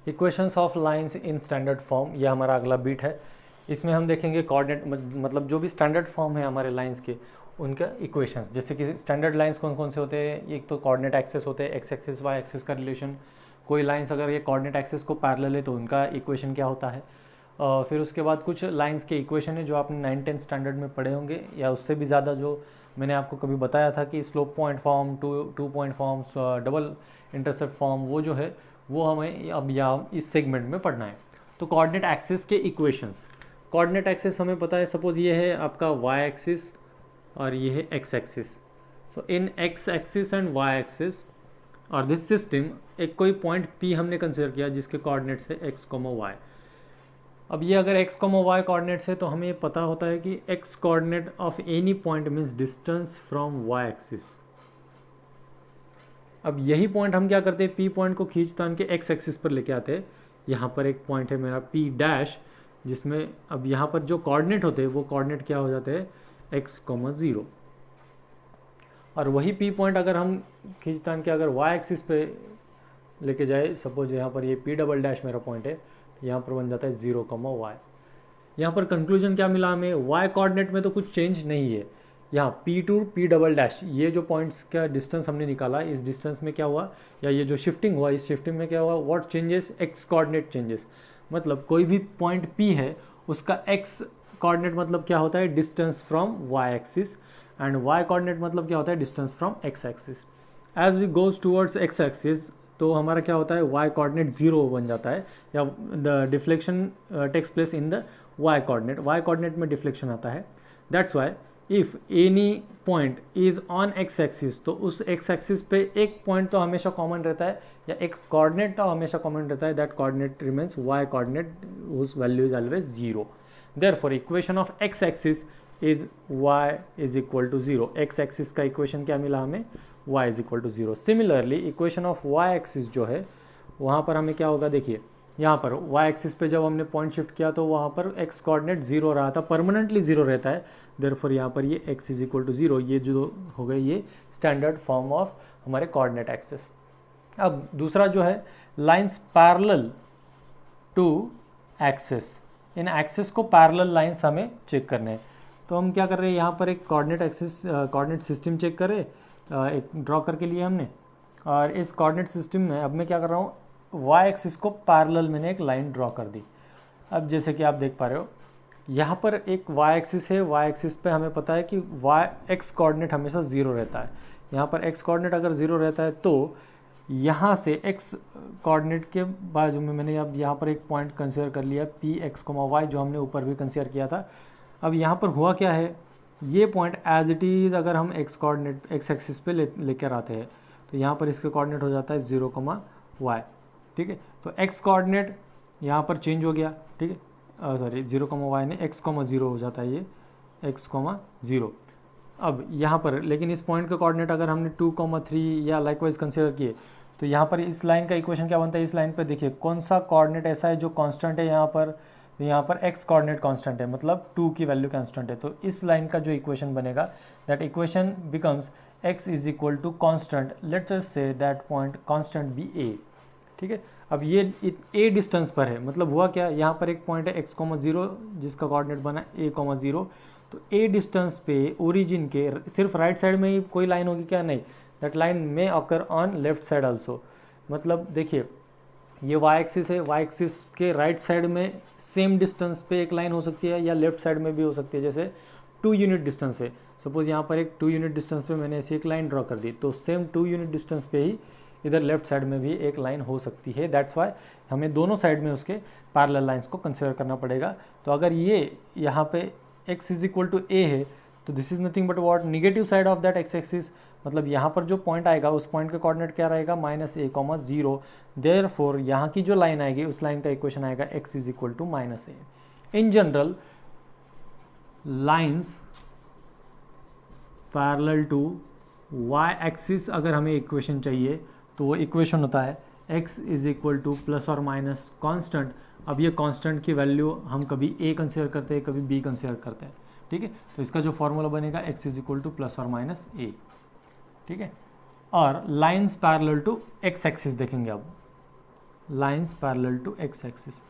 Equations of lines in standard form, ये हमारा अगला बीट है। इसमें हम देखेंगे कोऑर्डिनेट मतलब जो भी स्टैंडर्ड फॉर्म है हमारे लाइंस के, उनका इक्वेशंस। जैसे कि स्टैंडर्ड लाइंस कौन कौन से होते हैं, एक तो कोऑर्डिनेट एक्सेस होते हैं, एक्स एक्सिस वाई एक्सिस का रिलेशन। कोई लाइंस अगर ये कोऑर्डिनेट एक्सेस को पैरेलल है तो उनका इक्वेशन क्या होता है। फिर उसके बाद कुछ लाइंस के इक्वेशन है जो आपने 9th-10th स्टैंडर्ड में पढ़े होंगे या उससे भी ज़्यादा, जो मैंने आपको कभी बताया था कि slope point form, two point form, double intercept form, वो जो है वो हमें अब यहाँ इस सेगमेंट में पढ़ना है। तो कोऑर्डिनेट एक्सिस के इक्वेशंस, कोऑर्डिनेट एक्सिस हमें पता है, सपोज ये है आपका वाई एक्सिस और ये है x axis. So in x axis and y axis और दिस सिस्टम, एक कोई पॉइंट P हमने कंसिडर किया जिसके कोऑर्डिनेट्स है x, y। अब ये अगर x, y कोऑर्डिनेट्स है तो हमें ये पता होता है कि x coordinate of any point means distance from y axis. अब यही पॉइंट हम क्या करते हैं, P पॉइंट को खींच तान के x एक्सिस पर लेके आते हैं। यहाँ पर एक पॉइंट है मेरा P डैश, जिसमें अब यहाँ पर जो कोऑर्डिनेट होते हैं वो कोऑर्डिनेट क्या हो जाते हैं x, 0। और वही P पॉइंट अगर हम खींच तान के अगर y एक्सिस पे लेके जाए, सपोज यहाँ पर ये P डबल डैश मेरा पॉइंट है, तो यहाँ पर बन जाता है 0, y। यहाँ पर कंक्लूजन क्या मिला हमें, y कोऑर्डिनेट में तो कुछ चेंज नहीं है। यहाँ P to P double dash, ये जो पॉइंट्स का डिस्टेंस हमने निकाला, इस डिस्टेंस में क्या हुआ, या ये जो शिफ्टिंग हुआ, इस शिफ्टिंग में क्या हुआ, what changes, x coordinate changes. मतलब कोई भी पॉइंट P है उसका x कोऑर्डिनेट मतलब क्या होता है, distance from y axis, and y coordinate मतलब क्या होता है, distance from x axis. As we goes towards x axis तो हमारा क्या होता है, y कोऑर्डिनेट 0 बन जाता है, या the deflection takes place in the y coordinate में डिफ्लेक्शन आता है। That's why if any point is on x axis, तो उस x एक्सिस पे एक पॉइंट तो हमेशा कॉमन रहता है, या एक कोऑर्डिनेट तो हमेशा कॉमन रहता है, that coordinate remains y coordinate whose value is always 0। Therefore equation of x axis is y is equal to 0। x axis का इक्वेशन क्या मिला हमें, y is equal to 0। Similarly equation of y axis जो है, वहाँ पर हमें क्या होगा, देखिए यहाँ पर y एक्सिस पे जब हमने पॉइंट शिफ्ट किया तो वहाँ पर x कोऑर्डिनेट 0 रहा था, परमानेंटली 0 रहता है। देयरफॉर यहाँ पर ये x इज इक्वल टू 0, ये जो हो गई ये स्टैंडर्ड फॉर्म ऑफ हमारे कोऑर्डिनेट एक्सिस। अब दूसरा जो है लाइंस पैरेलल टू एक्सिस, इन एक्सिस को पैरेलल लाइंस हमें चेक करने हैं। तो हम क्या कर रहे हैं, यहाँ पर एक coordinate axis, coordinate system check कर रहे हैं, एक ड्रॉ करके लिए हमने, और इस कोऑर्डिनेट सिस्टम में अब मैं क्या कर रहा हूँ, y एक्सिस को पैरेलल मैंने एक लाइन ड्रॉ कर दी। अब जैसे कि आप देख पा रहे हो यहाँ पर एक y एक्सिस है, y एक्सिस पे हमें पता है कि x कोऑर्डिनेट हमेशा 0 रहता है। यहाँ पर x कोऑर्डिनेट अगर 0 रहता है तो यहाँ से x कोऑर्डिनेट के बाजू में मैंने अब यहाँ पर एक पॉइंट कंसिडर कर लिया P x, y, जो हमने ऊपर भी कंसिडर किया था। अब यहाँ पर हुआ क्या है, ये पॉइंट एज इट इज़ अगर हम x कोऑर्डिनेट x एक्सिस पे लेकर आते हैं तो यहाँ पर इसका कोऑर्डिनेट हो जाता है 0, y। ठीक है, तो x कोऑर्डिनेट यहाँ पर चेंज हो गया, ठीक है, सॉरी 0, y ने x, 0 हो जाता है, ये x, 0। अब यहाँ पर लेकिन इस पॉइंट का कोऑर्डिनेट अगर हमने 2, 3 या लाइकवाइज कंसिडर किए तो यहाँ पर इस लाइन का इक्वेशन क्या बनता है, इस लाइन पर देखिए कौन सा कोऑर्डिनेट ऐसा है जो कांस्टेंट है, यहाँ पर x कोऑर्डिनेट कांस्टेंट है, मतलब 2 की वैल्यू कांस्टेंट है। तो इस लाइन का जो इक्वेशन बनेगा, that equation becomes x is equal to constant, let's us say that point constant be a। ठीक है, अब ये a डिस्टेंस पर है, मतलब हुआ क्या, यहाँ पर एक पॉइंट है x, 0 जिसका कोऑर्डिनेट बना a, 0। तो a डिस्टेंस पे ओरिजिन के सिर्फ राइट साइड में ही कोई लाइन होगी क्या, नहीं, दैट लाइन में occur on left side also. मतलब देखिए ये y एक्सिस है, y एक्सिस के राइट साइड में सेम डिस्टेंस पे एक लाइन हो सकती है, या लेफ्ट साइड में भी हो सकती है। जैसे 2 यूनिट डिस्टेंस है, सपोज यहाँ पर एक 2 यूनिट डिस्टेंस पे मैंने ऐसी एक लाइन ड्रॉ कर दी, तो सेम 2 यूनिट डिस्टेंस पे ही इधर लेफ्ट साइड में भी एक लाइन हो सकती है। दैट्स वाई हमें दोनों साइड में उसके पैरेलल लाइंस को कंसिडर करना पड़ेगा। तो अगर ये यहाँ पे x is equal to a है तो this is nothing but what, negative side of that x axis, मतलब यहाँ पर जो पॉइंट आएगा उस पॉइंट का कोऑर्डिनेट क्या रहेगा, -a, 0। देयरफॉर यहाँ की जो लाइन आएगी उस लाइन का इक्वेशन आएगा x is equal to -a। In general lines parallel to y axis अगर हमें इक्वेशन चाहिए तो वो इक्वेशन होता है x is equal to plus और माइनस कांस्टेंट। अब ये कांस्टेंट की वैल्यू हम कभी a कंसिडर करते हैं, कभी b कंसिडर करते हैं। ठीक है, तो इसका जो फॉर्मूला बनेगा x is equal to plus और माइनस a। ठीक है, और lines parallel to x axis देखेंगे अब, lines parallel to x axis,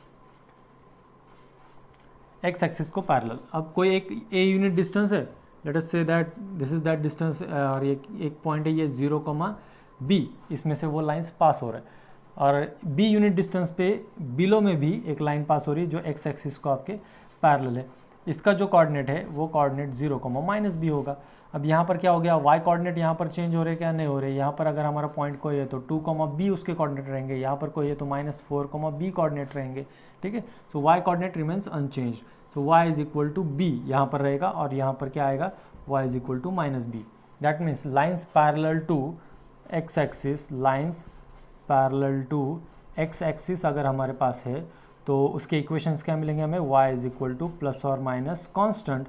x axis को पैरेलल। अब कोई एक ए यूनिट डिस्टेंस है, let us say that this is that distance, और एक पॉइंट है ये 0, बी, इसमें से वो लाइन्स पास हो रहा है, और बी यूनिट डिस्टेंस पे बिलो में भी एक लाइन पास हो रही है जो एक्स एक्सिस को आपके पैरेलल है। इसका जो कोऑर्डिनेट है वो कोऑर्डिनेट 0, बी होगा। अब यहाँ पर क्या हो गया, वाई कोऑर्डिनेट यहाँ पर चेंज हो रहे क्या, नहीं हो रहे। यहाँ पर अगर हमारा पॉइंट कोई है तो 2, बी उसके कोऑर्डिनेट रहेंगे, यहाँ पर कोई है तो -4, बी कोऑर्डिनेट रहेंगे, ठीक है। So Y coordinate remains unchange, so Y is equal to B यहाँ पर रहेगा, और यहाँ पर क्या आएगा, Y is equal to -b। That means lines parallel to x axis, lines parallel to x axis अगर हमारे पास है तो उसके इक्वेशंस क्या मिलेंगे हमें, y is equal to plus और माइनस कांस्टेंट,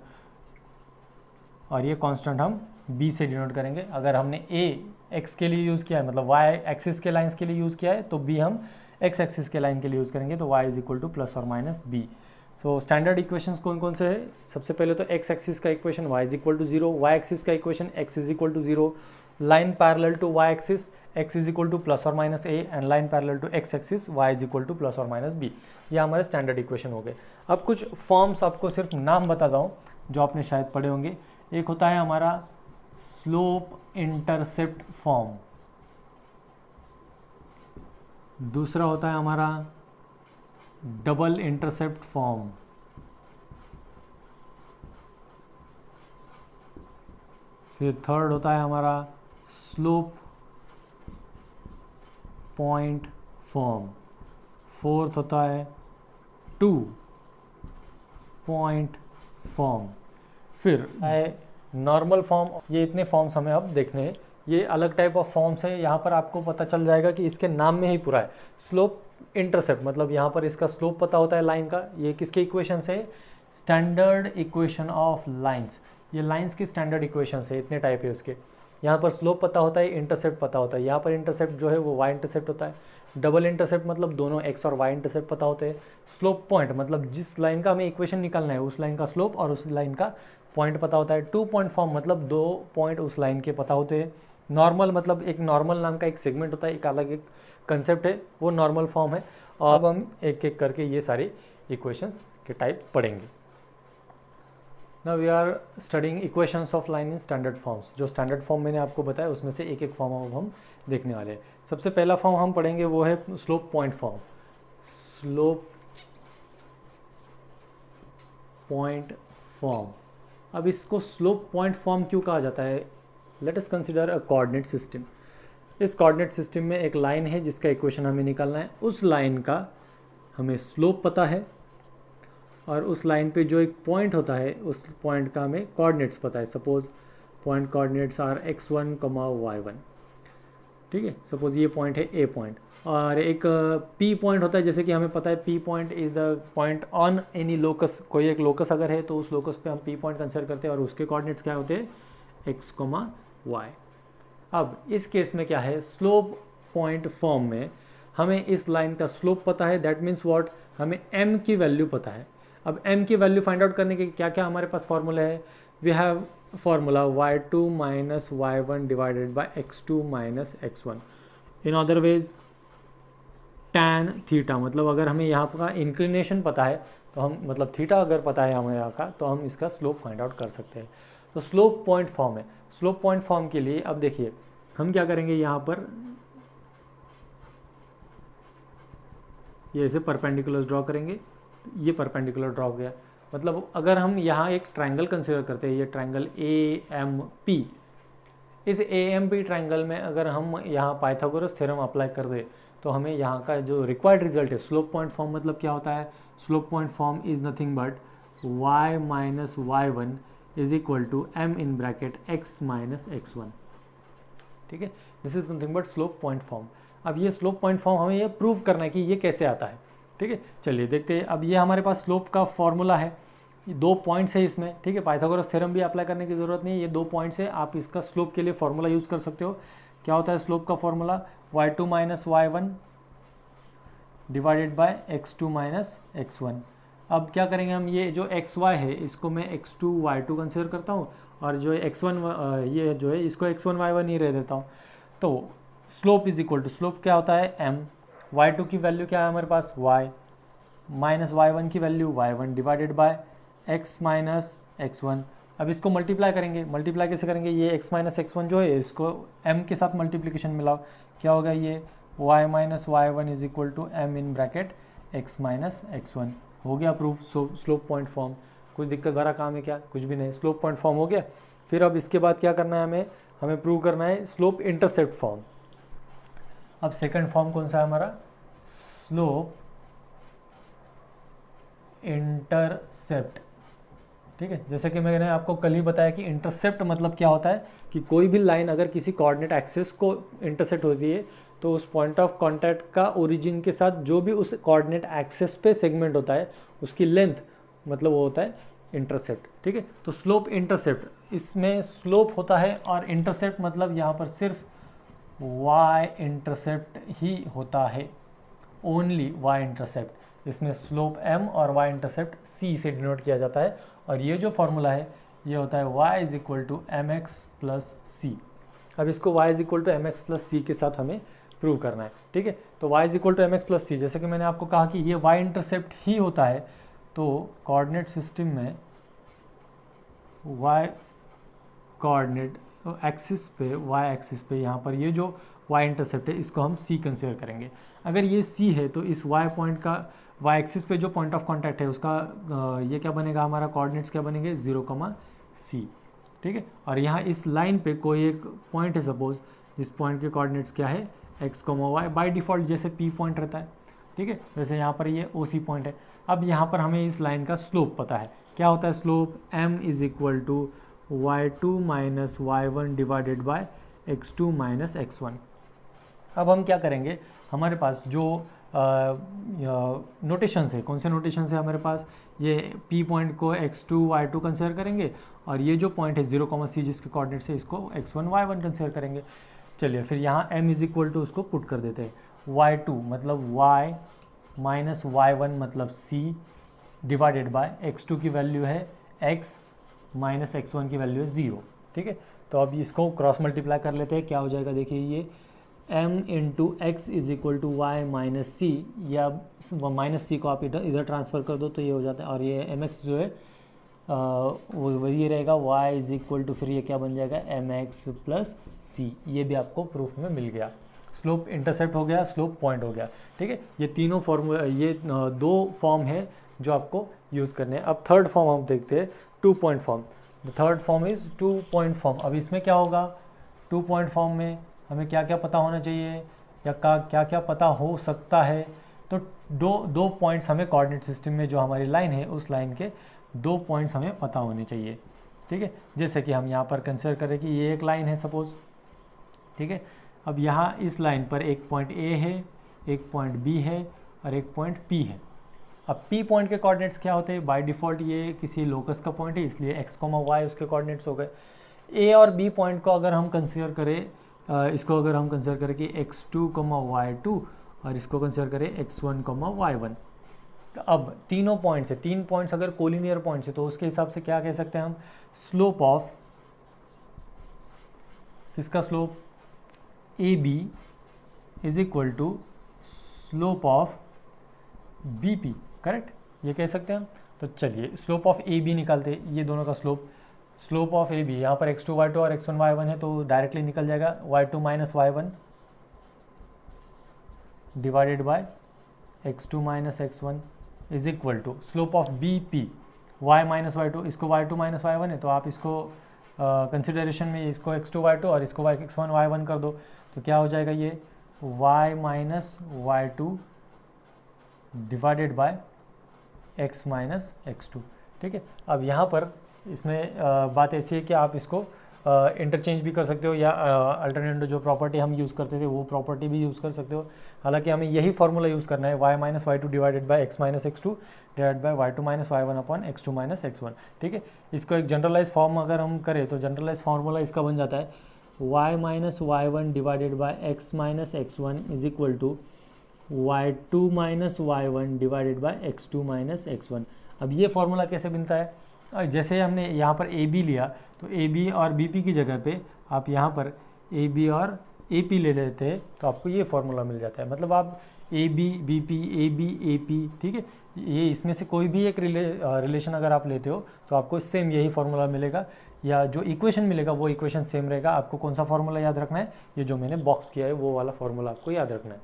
और ये कांस्टेंट हम b से डिनोट करेंगे। अगर हमने a x के लिए यूज़ किया है, मतलब y एक्सिस के लाइंस के लिए यूज़ किया है, तो b हम x एक्सिस के लाइन के लिए यूज़ करेंगे, तो y is equal to plus और minus b। So standard equations कौन कौन से है, सबसे पहले तो x एक्सिस का equation y is equal to 0, y axis का equation x is equal to 0, line parallel to y axis x is equal to plus और minus a, and line parallel to x axis y is equal to plus और minus b। ये हमारे standard equation हो गए। अब कुछ forms आपको सिर्फ नाम बताता हूँ जो आपने शायद पढ़े होंगे। एक होता है हमारा स्लोप इंटरसेप्ट फॉर्म, दूसरा होता है हमारा डबल इंटरसेप्ट फॉर्म, फिर थर्ड होता है हमारा स्लोप पॉइंट फॉर्म, फोर्थ होता है 2 पॉइंट फॉर्म, फिर है नॉर्मल फॉर्म। ये इतने फॉर्म्स हमें अब देखने हैं, ये अलग टाइप ऑफ फॉर्म्स है। यहाँ पर आपको पता चल जाएगा कि इसके नाम में ही पूरा है स्लोप इंटरसेप्ट, मतलब यहाँ पर इसका स्लोप पता होता है लाइन का। ये किसके इक्वेशन है, स्टैंडर्ड इक्वेशन ऑफ लाइन्स, ये लाइन्स की स्टैंडर्ड इक्वेशन है, इतने टाइप है उसके। यहाँ पर स्लोप पता होता है, इंटरसेप्ट पता होता है। यहाँ पर इंटरसेप्ट जो है वो वाई इंटरसेप्ट होता है, डबल इंटरसेप्ट मतलब दोनों एक्स और वाई इंटरसेप्ट पता होते हैं। स्लोप पॉइंट मतलब जिस लाइन का हमें इक्वेशन निकालना है उस लाइन का स्लोप और उस लाइन का पॉइंट पता होता है। 2 पॉइंट फॉर्म मतलब 2 पॉइंट उस लाइन के पता होते हैं। नॉर्मल मतलब एक नॉर्मल नाम का एक सेगमेंट होता है, एक अलग एक कंसेप्ट है, वो नॉर्मल फॉर्म है। और अब हम एक एक करके ये सारे इक्वेशंस के टाइप पढ़ेंगे। Now we are studying equations of line in standard forms. जो स्टैंडर्ड फॉर्म मैंने आपको बताया उसमें से एक एक फॉर्म अब हम देखने वाले हैं। सबसे पहला फॉर्म हम पढ़ेंगे वो है slope point form. Slope point form, अब इसको स्लोप पॉइंट फॉर्म क्यों कहा जाता है, let us consider a coordinate system. इस कोऑर्डिनेट सिस्टम में एक लाइन है जिसका इक्वेशन हमें निकालना है। उस लाइन का हमें स्लोप पता है और उस लाइन पे जो एक पॉइंट होता है उस पॉइंट का हमें कोऑर्डिनेट्स पता है। Suppose point coordinates are x1, y1, ठीक है। सपोज ये पॉइंट है ए पॉइंट, और एक P पॉइंट होता है, जैसे कि हमें पता है P point is the point on any locus. कोई एक लोकस अगर है तो उस लोकस पे हम P पॉइंट कंसिडर करते हैं और उसके कोऑर्डिनेट्स क्या होते हैं, x, y। अब इस केस में क्या है, स्लोप पॉइंट फॉर्म में हमें इस लाइन का स्लोप पता है, दैट मीन्स व्हाट, हमें m की वैल्यू पता है। अब m की वैल्यू फाइंड आउट करने के क्या क्या हमारे पास फॉर्मूला है, we have formula y2 minus y1 divided by x2 minus x1। In other ways tan theta, मतलब अगर हमें यहाँ का इंक्लिनेशन पता है तो हम, मतलब थीटा अगर पता है हमें यहाँ का, तो हम इसका स्लोप फाइंड आउट कर सकते हैं। तो स्लोप पॉइंट फॉर्म है। स्लोप पॉइंट फॉर्म के लिए अब देखिए हम क्या करेंगे, यहाँ पर ये ऐसे परपेंडिकुलर ड्रॉ करेंगे। ये परपेंडिकुलर ड्रॉ हो गया, मतलब अगर हम यहाँ एक ट्रायंगल कंसिडर करते हैं, ये ट्रायंगल AMP, इस AMP ट्रायंगल में अगर हम यहाँ पाइथागोरस थ्योरम अप्लाई कर दे तो हमें यहाँ का जो रिक्वायर्ड रिजल्ट है, स्लोप पॉइंट फॉर्म मतलब क्या होता है, slope point form is nothing but y minus y1 is equal to m in bracket x minus x1, ठीक है। This is nothing but slope point form. अब ये स्लोप पॉइंट फॉर्म हमें ये प्रूव करना है कि ये कैसे आता है, ठीक है। चलिए देखते हैं। अब ये हमारे पास स्लोप का फॉर्मूला है, 2 पॉइंट्स है इसमें, ठीक है। पाइथागोरस थ्योरम भी अप्लाई करने की जरूरत नहीं है, ये 2 पॉइंट्स है, आप इसका स्लोप के लिए फॉर्मूला यूज कर सकते हो। क्या होता है स्लोप का formula, y2 minus y1 divided by x2 minus x1। अब क्या करेंगे हम, ये जो xy है इसको मैं x2 y2 कंसिडर करता हूँ, और जो x1 ये जो है इसको x1 y1 ही रह देता हूँ। तो slope is equal to, slope क्या होता है m, y2 की वैल्यू क्या है हमारे पास y, माइनस y1 की value y1 divided by x minus x1। अब इसको मल्टीप्लाई करेंगे, मल्टीप्लाई कैसे करेंगे, ये x माइनस x1 जो है इसको m के साथ मल्टीप्लिकेशन मिलाओ, क्या होगा ये y minus y1 is equal to m in bracket x minus x1। हो गया प्रूफ स्लोप पॉइंट फॉर्म। कुछ दिक्कत भरा काम है क्या, कुछ भी नहीं, स्लोप पॉइंट फॉर्म हो गया। फिर अब इसके बाद क्या करना है हमें प्रूव करना है स्लोप इंटरसेप्ट फॉर्म। अब सेकंड फॉर्म कौन सा है हमारा, स्लोप इंटरसेप्ट। ठीक है, जैसे कि मैंने आपको कल ही बताया कि इंटरसेप्ट मतलब क्या होता है कि कोई भी लाइन अगर किसी कोऑर्डिनेट एक्सिस को इंटरसेप्ट होती है तो उस पॉइंट ऑफ कांटेक्ट का ओरिजिन के साथ जो भी उस कोऑर्डिनेट एक्सिस पे सेगमेंट होता है उसकी लेंथ मतलब वो होता है इंटरसेप्ट। ठीक है, तो स्लोप इंटरसेप्ट, इसमें स्लोप होता है और इंटरसेप्ट मतलब यहाँ पर सिर्फ y इंटरसेप्ट ही होता है, ओनली y इंटरसेप्ट। इसमें स्लोप m और y इंटरसेप्ट c से डिनोट किया जाता है और ये जो फॉर्मूला है ये होता है y is equal to m x plus c. अब इसको y is equal to m x plus c के साथ हमें प्रूव करना है। ठीक है, तो y is equal to m x plus c, जैसे कि मैंने आपको कहा कि ये y इंटरसेप्ट ही होता है, तो कोऑर्डिनेट सिस्टम में y कोऑर्डिनेट एक्सिस पे, y एक्सिस पे यहाँ पर ये जो y इंटरसेप्ट है इसको हम c कंसीडर करेंगे। अगर ये c है तो इस y पॉइंट का y एक्सिस पे जो पॉइंट ऑफ कांटेक्ट है उसका ये क्या बनेगा, हमारा कोऑर्डिनेट्स क्या बनेंगे 0, c। ठीक है, और यहाँ इस लाइन पे कोई एक पॉइंट है सपोज, इस पॉइंट के कोऑर्डिनेट्स क्या है x, y, बाय डिफ़ॉल्ट जैसे p पॉइंट रहता है। ठीक है, वैसे यहाँ पर ये OC पॉइंट है। अब यहाँ पर हमें इस लाइन का स्लोप पता है, क्या होता है slope, m is equal to y2 minus y1 divided by x2 minus x1। अब हम क्या करेंगे, हमारे पास जो नोटेशंस है, कौन से नोटेशंस है हमारे पास, ये p पॉइंट को x2 y2 कंसिडर करेंगे और ये जो पॉइंट है 0, c जिसके कोऑर्डिनेट्स है इसको x1 y1 कंसिडर करेंगे। चलिए फिर यहाँ m इज इक्वल टू उसको पुट कर देते हैं, y2 मतलब y माइनस y1 मतलब c डिवाइडेड बाय x2 की वैल्यू है x माइनस x1 की वैल्यू है 0। ठीक है, तो अब इसको क्रॉस मल्टीप्लाई कर लेते हैं, क्या हो जाएगा देखिए ये m into x is equal to y minus c, या माइनस सी को आप इधर ट्रांसफ़र कर दो तो ये हो जाता है, और ये एम एक्स जो है वो वही रहेगा y इज इक्वल टू, फिर ये क्या बन जाएगा एम एक्स प्लस सी। ये भी आपको प्रूफ में मिल गया, स्लोप इंटरसेप्ट हो गया, स्लोप पॉइंट हो गया। ठीक है, ये तीनों फॉर्मूला, ये दो फॉर्म है जो आपको यूज़ करने हैं। अब थर्ड फॉर्म हम देखते हैं, 2 point form. The third form is 2 point form. अब इसमें क्या होगा, 2 पॉइंट फॉर्म में हमें क्या क्या पता होना चाहिए या क्या क्या पता हो सकता है, तो दो पॉइंट्स हमें कोऑर्डिनेट सिस्टम में जो हमारी लाइन है उस लाइन के 2 पॉइंट्स हमें पता होने चाहिए। ठीक है, जैसे कि हम यहाँ पर कंसिडर करें कि ये एक लाइन है सपोज। ठीक है, अब यहाँ इस लाइन पर एक पॉइंट A है, एक पॉइंट B है और एक पॉइंट P है। अब P पॉइंट के कोऑर्डिनेट्स क्या होते हैं, बाय डिफ़ॉल्ट ये किसी लोकस का पॉइंट है इसलिए x, y उसके कोऑर्डिनेट्स हो गए। A और B पॉइंट को अगर हम कंसिडर करें, इसको अगर हम कंसिडर करें कि x2, y2 और इसको कंसिडर करें x1, y1, तो अब तीनों पॉइंट्स है, 3 पॉइंट्स अगर कोलिनियर पॉइंट्स है तो उसके हिसाब से क्या कह सकते हैं हम, स्लोप ऑफ, किसका slope, AB is equal to slope of BP, correct, ये कह सकते हैं हम। तो चलिए स्लोप ऑफ AB निकालते हैं, ये दोनों का स्लोप ऑफ AB, यहाँ पर x2 y2 और x1 y1 है तो डायरेक्टली निकल जाएगा y2 minus y1 divided by x2 minus x1 is equal to slope of BP, y minus y2, इसको y2 माइनस y1 है तो आप इसको कंसिडरेशन में इसको x2 y2 और इसको x1 y1 कर दो तो क्या हो जाएगा ये y minus y2 divided by x minus x2। ठीक है, अब यहाँ पर इसमें बात ऐसी है कि आप इसको इंटरचेंज भी कर सकते हो या अल्टरनेटिव जो प्रॉपर्टी हम यूज़ करते थे वो प्रॉपर्टी भी यूज़ कर सकते हो। हालांकि हमें यही फार्मूला यूज़ करना है, y minus y two divided by x minus x2 divide by y2 minus y1 upon x2 minus x1। ठीक है, इसको एक जनरलाइज फॉर्म अगर हम करें तो जनरलाइज फार्मूला इसका बन जाता है y minus y1 divided by x minus x1 is equal to y2 minus y1 divided by x2 minus x1। अब ये फार्मूला कैसे बनता है, जैसे हमने यहाँ पर AB लिया तो AB और BP की जगह पे आप यहाँ पर AB और AP ले लेते हैं तो आपको ये फार्मूला मिल जाता है। मतलब आप A B B P A B A P, ठीक है। ये इसमें से कोई भी एक रिलेशन अगर आप लेते हो तो आपको सेम यही फार्मूला मिलेगा, या जो इक्वेशन मिलेगा वो इक्वेशन सेम रहेगा। आपको कौन सा फार्मूला याद रखना है, ये जो मैंने बॉक्स किया है वो वाला फार्मूला आपको याद रखना है।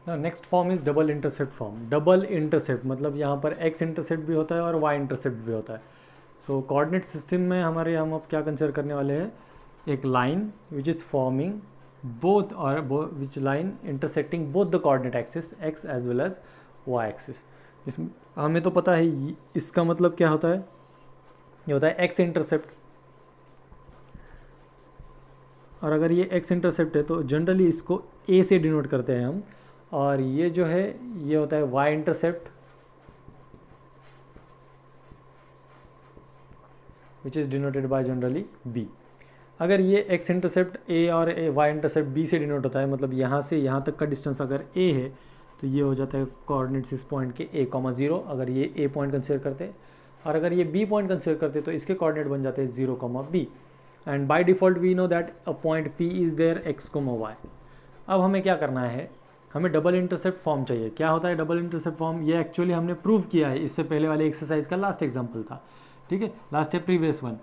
Next form is double intercept form. Double intercept मतलब यहाँ पर एक्स इंटरसेप्ट भी होता है और वाई इंटरसेप्ट भी होता है। सो कोऑर्डिनेट सिस्टम में हमारे हम अब क्या कंसिडर करने वाले हैं, एक line which is forming both और which line intersecting both the coordinate axis x as well as y axis. इसमें हमें तो पता है इसका मतलब क्या होता है, ये होता है एक्स इंटरसेप्ट। और अगर ये एक्स इंटरसेप्ट है तो जनरली इसको ए से डिनोट करते हैं हम, और ये जो है ये होता है y intercept which is denoted by generally b. अगर ये एक्स इंटरसेप्ट ए और वाई इंटरसेप्ट बी से डिनोट होता है, मतलब यहाँ से यहाँ तक का डिस्टेंस अगर ए है तो ये हो जाता है कोऑर्डिनेट्स इस पॉइंट के a, 0 अगर ये ए पॉइंट कंसिडर करते हैं, और अगर ये बी पॉइंट कंसिडर करते हैं तो इसके कोऑर्डिनेट बन जाते हैं 0, b। And by default we know that a point p is there x, y। अब हमें क्या करना है, हमें डबल इंटरसेप्ट फॉर्म चाहिए। क्या होता है डबल इंटरसेप्ट फॉर्म, ये एक्चुअली हमने प्रूव किया है, इससे पहले वाले एक्सरसाइज का लास्ट एग्जाम्पल था, ठीक है, लास्ट है प्रीवियस वन।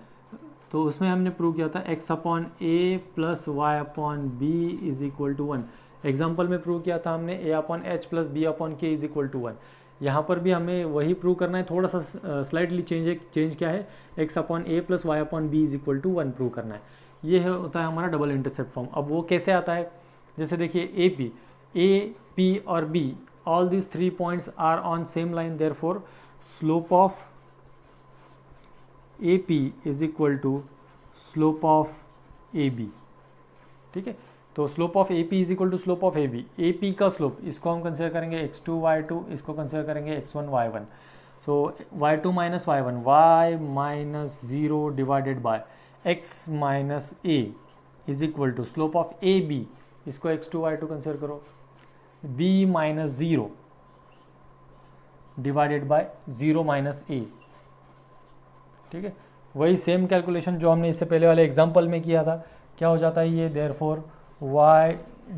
तो उसमें हमने प्रूव किया था x/a plus y/b is equal to 1। Example में प्रूव किया था हमने a/h plus b/k is equal to 1। यहाँ पर भी हमें वही प्रूव करना है, थोड़ा सा स्लाइटली चेंज क्या है, x/a plus y/b is equal to 1 prove करना है। ये होता है हमारा डबल इंटरसेप्ट फॉर्म। अब वो कैसे आता है, जैसे देखिए ए पी और B, all these 3 points are on same line, therefore slope of AP is equal to slope of AB, ठीक है। तो slope of AP is equal to slope of AB। AP का slope इसको हम consider करेंगे x2 y2, इसको consider करेंगे x1 y1। So y2 minus y1, y minus 0 divided by x minus a is equal to slope of AB, इसको x2 y2 consider करो, b minus 0 divided by 0 minus a, ठीक है। वही same calculation जो हमने इससे पहले वाले एग्जांपल में किया था, क्या हो जाता है ये, therefore y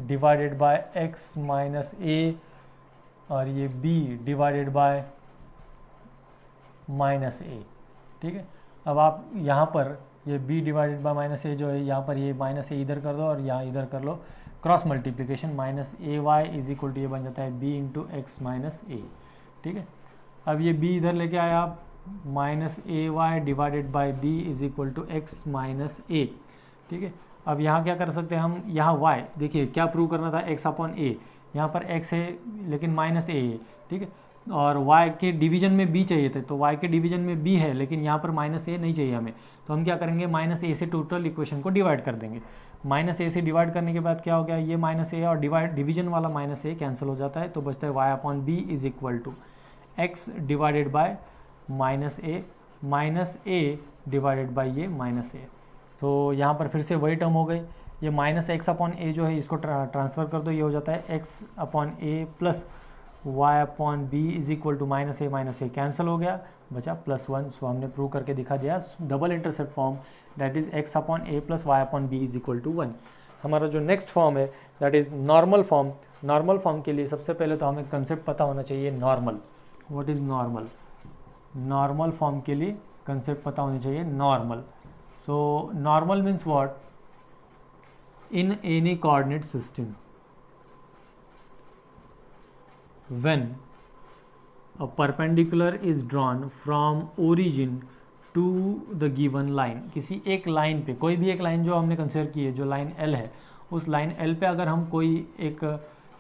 divided by x minus a और ये b divided by minus a, ठीक है। अब आप यहाँ पर ये b divided by minus a जो है, यहाँ पर ये माइनस a इधर कर दो और यहाँ इधर कर लो, cross multiplication, minus a y is equal to ये बन जाता है b into x minus a, ठीक है। अब ये b इधर लेके आए आप, minus a y divided by b is equal to x minus a, ठीक है। अब यहाँ क्या कर सकते हैं हम, यहाँ y देखिए क्या प्रूव करना था, x/a, यहाँ पर x है लेकिन माइनस a है, ठीक है, और y के डिवीजन में b चाहिए थे, तो y के डिवीजन में b है लेकिन यहाँ पर माइनस a नहीं चाहिए हमें, तो हम क्या करेंगे, माइनस a से टोटल इक्वेशन को डिवाइड कर देंगे। माइनस a से डिवाइड करने के बाद क्या हो गया, ये माइनस a और डिवीजन वाला माइनस a कैंसिल हो जाता है, तो बचता है y/b is equal to x divided by minus a divided by ये माइनस a। तो यहाँ पर फिर से वही टर्म हो गई, ये माइनस x/a जो है इसको ट्रांसफ़र कर दो, ये हो जाता है x/a plus y/b is equal to minus a cancel हो गया, बचा +1। सो हमने प्रूव करके दिखा दिया double intercept form, that is x/a plus y/b is equal to 1। हमारा जो नेक्स्ट फॉर्म है that is normal form. Normal form के लिए सबसे पहले तो हमें कंसेप्ट पता होना चाहिए normal. What is normal? Normal form के लिए कंसेप्ट पता होनी चाहिए normal. So normal means what, in any coordinate system when a perpendicular is drawn from origin to the given line, किसी एक लाइन पे, कोई भी एक लाइन जो हमने कंसिडर की है, जो लाइन L है, उस लाइन L पे अगर हम कोई एक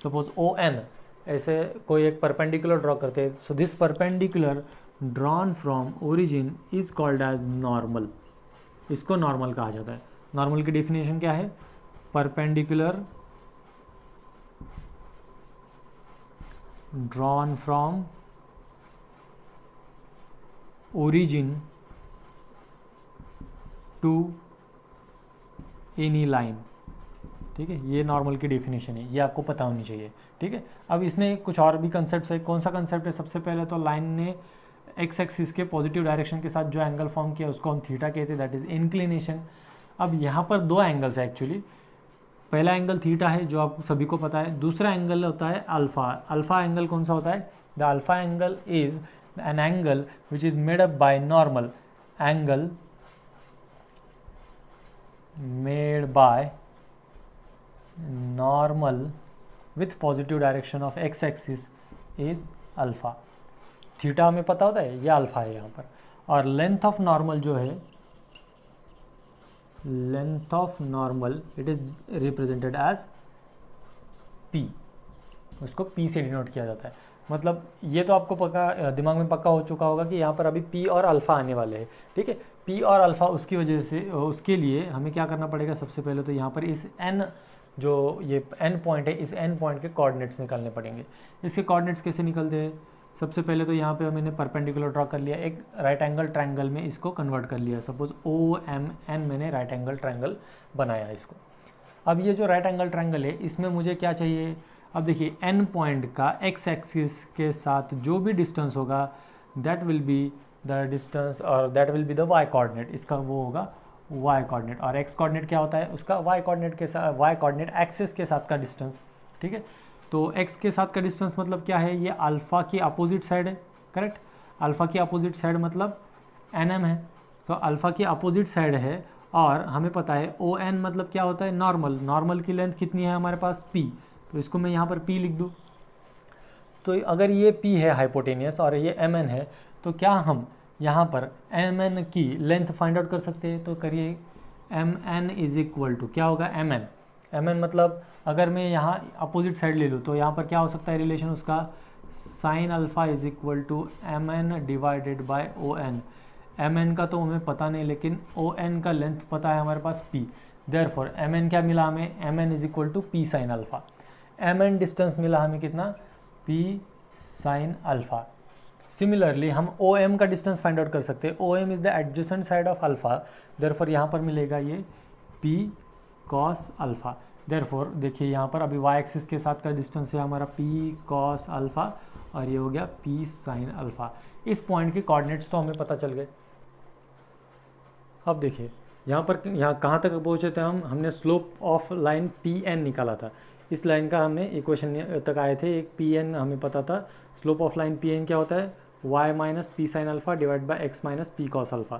सपोज ON ऐसे कोई एक परपेंडिकुलर ड्रॉ करते हैं, so this perpendicular drawn from origin is called as normal. इसको नॉर्मल कहा जाता है। नॉर्मल की डेफिनेशन क्या है, perpendicular drawn from origin to any line, ठीक है, ये नॉर्मल की डेफिनेशन है, ये आपको पता होनी चाहिए, ठीक है। अब इसमें कुछ और भी कंसेप्ट है। कौन सा कंसेप्ट है? सबसे पहले तो लाइन ने एक्स एक्सिस के पॉजिटिव डायरेक्शन के साथ जो एंगल फॉर्म किया उसको हम थीटा कहते हैं, दैट इज इंक्लिनेशन। अब यहाँ पर दो एंगल्स है एक्चुअली, पहला एंगल थीटा है जो आप सभी को पता है, दूसरा एंगल होता है अल्फा। अल्फा एंगल कौन सा होता है? The alpha angle is an angle which is made up by normal angle made by normal with positive direction of x axis is alpha. Theta हमें पता होता है, ये अल्फा है यहाँ पर। और लेंथ ऑफ नॉर्मल जो है, length of normal it is represented as p, उसको p से डिनोट किया जाता है। मतलब ये तो आपको पक्का दिमाग में पक्का हो चुका होगा कि यहाँ पर अभी p और अल्फा आने वाले हैं, ठीक है। p और अल्फा उसकी वजह से, उसके लिए हमें क्या करना पड़ेगा? सबसे पहले तो यहाँ पर इस n, जो ये n पॉइंट है, इस n पॉइंट के कोऑर्डिनेट्स निकालने पड़ेंगे। इसके कोऑर्डिनेट्स कैसे निकलते हैं? सबसे पहले तो यहाँ पे मैंने परपेंडिकुलर ड्रॉ कर लिया, एक राइट एंगल ट्रायंगल में इसको कन्वर्ट कर लिया। सपोज OMN मैंने राइट एंगल ट्रायंगल बनाया इसको। अब ये जो राइट एंगल ट्रायंगल है इसमें मुझे क्या चाहिए? अब देखिए n पॉइंट का x एक्सिस के साथ जो भी डिस्टेंस होगा that will be the distance, और that will be the y coordinate, इसका वो होगा y कोऑर्डिनेट। और x कोऑर्डिनेट क्या होता है? उसका y कोऑर्डिनेट के साथ, y कोऑर्डिनेट एक्सिस के साथ का डिस्टेंस, ठीक है। तो x के साथ का डिस्टेंस मतलब क्या है? ये अल्फ़ा की अपोजिट साइड है, करेक्ट। अल्फ़ा की अपोजिट साइड मतलब NM है, तो अल्फ़ा की अपोजिट साइड है। और हमें पता है ON मतलब क्या होता है? नॉर्मल। नॉर्मल की लेंथ कितनी है हमारे पास? P, तो इसको मैं यहाँ पर P लिख दूँ। तो अगर ये P है हाइपोटेनियस और ये MN है, तो क्या हम यहाँ पर MN की लेंथ फाइंड आउट कर सकते हैं? तो करिए, MN इज इक्वल टू क्या होगा? MN मतलब अगर मैं यहाँ अपोजिट साइड ले लूँ तो यहाँ पर क्या हो सकता है रिलेशन उसका? Sine alpha is equal to MN divided by ON। MN का तो हमें पता नहीं, लेकिन ON का लेंथ पता है हमारे पास P। देयरफॉर MN क्या मिला हमें? MN is equal to P sine alpha. MN distance मिला हमें कितना? P sine alpha. सिमिलरली हम OM का डिस्टेंस फाइंड आउट कर सकते हैं। OM is the adjacent side of alpha, therefore यहाँ पर मिलेगा ये P कॉस अल्फ़ा। देयरफॉर देखिए यहाँ पर अभी y एक्सिस के साथ का डिस्टेंस है हमारा P कॉस अल्फ़ा, और ये हो गया P साइन अल्फ़ा। इस पॉइंट के कोऑर्डिनेट्स तो हमें पता चल गए। अब देखिए यहाँ पर, यहाँ कहाँ तक पहुँचे थे हम? हमने स्लोप ऑफ लाइन PN निकाला था। इस लाइन का हमने इक्वेशन तक आए थे। एक PN हमें पता था। स्लोप ऑफ लाइन PN क्या होता है? y minus p sine alpha divide by x minus p cos alpha.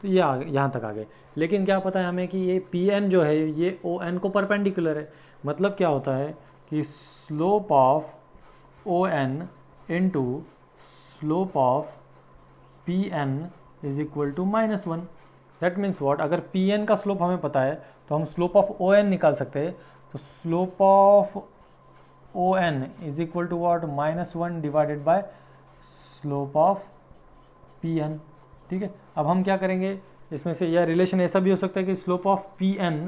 तो ये यहाँ तक आ गए। लेकिन क्या पता है हमें कि ये PN जो है ये ON को परपेंडिकुलर है। मतलब क्या होता है कि slope of ON into slope of PN is equal to -1। That means what? अगर PN का स्लोप हमें पता है तो हम स्लोप ऑफ ON निकाल सकते हैं। तो slope of ON is equal to what? -1 divided by slope of PN, ठीक है। अब हम क्या करेंगे इसमें से? यह रिलेशन ऐसा भी हो सकता है कि slope of PN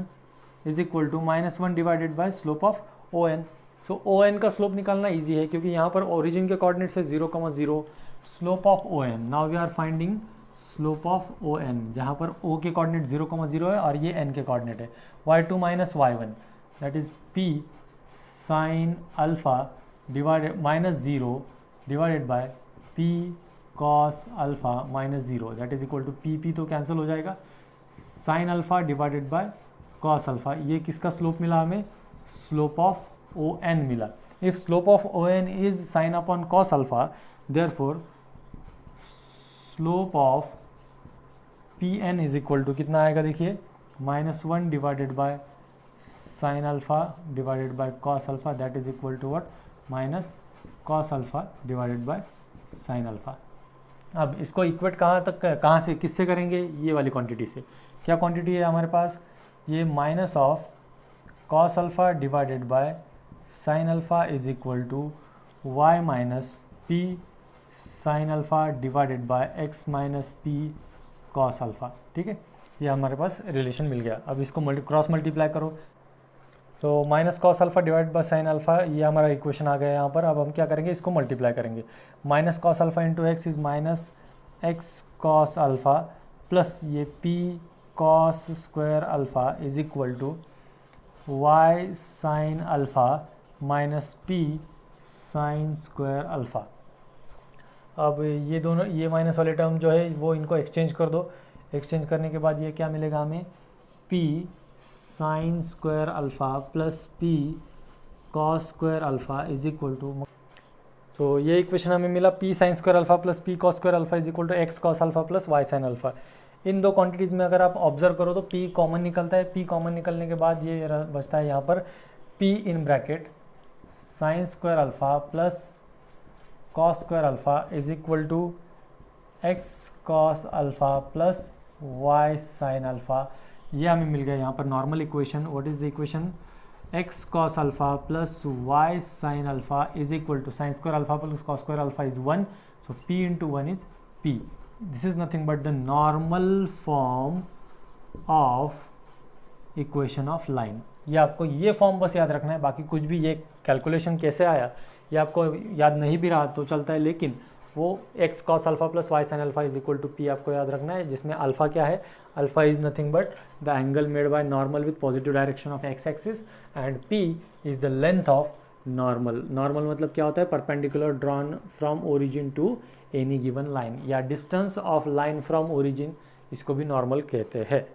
is equal to -1 divided by slope of ON। So ON का स्लोप निकालना इजी है क्योंकि यहाँ पर ओरिजिन के कोऑर्डिनेट्स है 0,0, slope of ON। Now we are finding slope of ON, जहाँ पर O के कोऑर्डिनेट 0,0 है और ये N के कोऑर्डिनेट है y2 minus y1, that is P sine alpha divided -0 divided by P cos alpha -0, that is equal to PP तो cancel हो जाएगा। Sine alpha divided by cos alpha, ये किसका स्लोप मिला हमें? स्लोप ऑफ ON मिला। If slope of ON is sine upon cos alpha, therefore slope of PN is equal to कितना आएगा? देखिए -1 divided by sine alpha divided by cos alpha, that is equal to what? Minus cos alpha divided by sine alpha. अब इसको equate कहाँ से किससे करेंगे? ये वाली क्वांटिटी से। क्या क्वांटिटी है हमारे पास? ये minus of cos alpha divided by sine alpha is equal to y minus p sine alpha divided by x minus p cos alpha, ठीक है। ये हमारे पास रिलेशन मिल गया। अब इसको क्रॉस मल्टीप्लाई करो, तो minus cos alpha divide by sine alpha, ये हमारा इक्वेशन आ गया यहाँ पर। अब हम क्या करेंगे? इसको मल्टीप्लाई करेंगे। Minus cos alpha into x is minus x cos alpha plus ये p cos square alpha is equal to y sine alpha minus p sine square alpha. अब ये दोनों, ये माइनस वाले टर्म जो है वो इनको एक्सचेंज कर दो। एक्सचेंज करने के बाद ये क्या मिलेगा हमें? P sine square alpha plus p cos square alpha is equal to, so ये इक्वेशन हमें मिला p sine square alpha plus p cos square alpha is equal to x cos alpha plus y sine alpha. इन दो quantities में अगर आप observe करो तो p कॉमन निकलता है, p कॉमन निकलने के बाद ये बचता है यहाँ पर p in bracket sine square alpha plus cos square alpha is equal to x cos alpha plus y sine alpha. ये हमें मिल गया यहाँ पर normal equation. What is the equation? X cos alpha plus y sine alpha is equal to sine square alpha plus cos square alpha is 1, सो p into 1 is p। This is nothing but the normal form of equation of line. ये आपको ये form बस याद रखना है, बाकी कुछ भी ये कैलकुलेशन कैसे आया ये आपको याद नहीं भी रहा तो चलता है, लेकिन वो x cos alpha plus y sine alpha is equal to p आपको याद रखना है, जिसमें अल्फ़ा क्या है? Alpha is nothing but the angle made by normal with positive direction of x axis and p is the length of normal. Normal मतलब क्या होता है? Perpendicular drawn from origin to any given line, या distance of line from origin, इसको भी normal कहते हैं।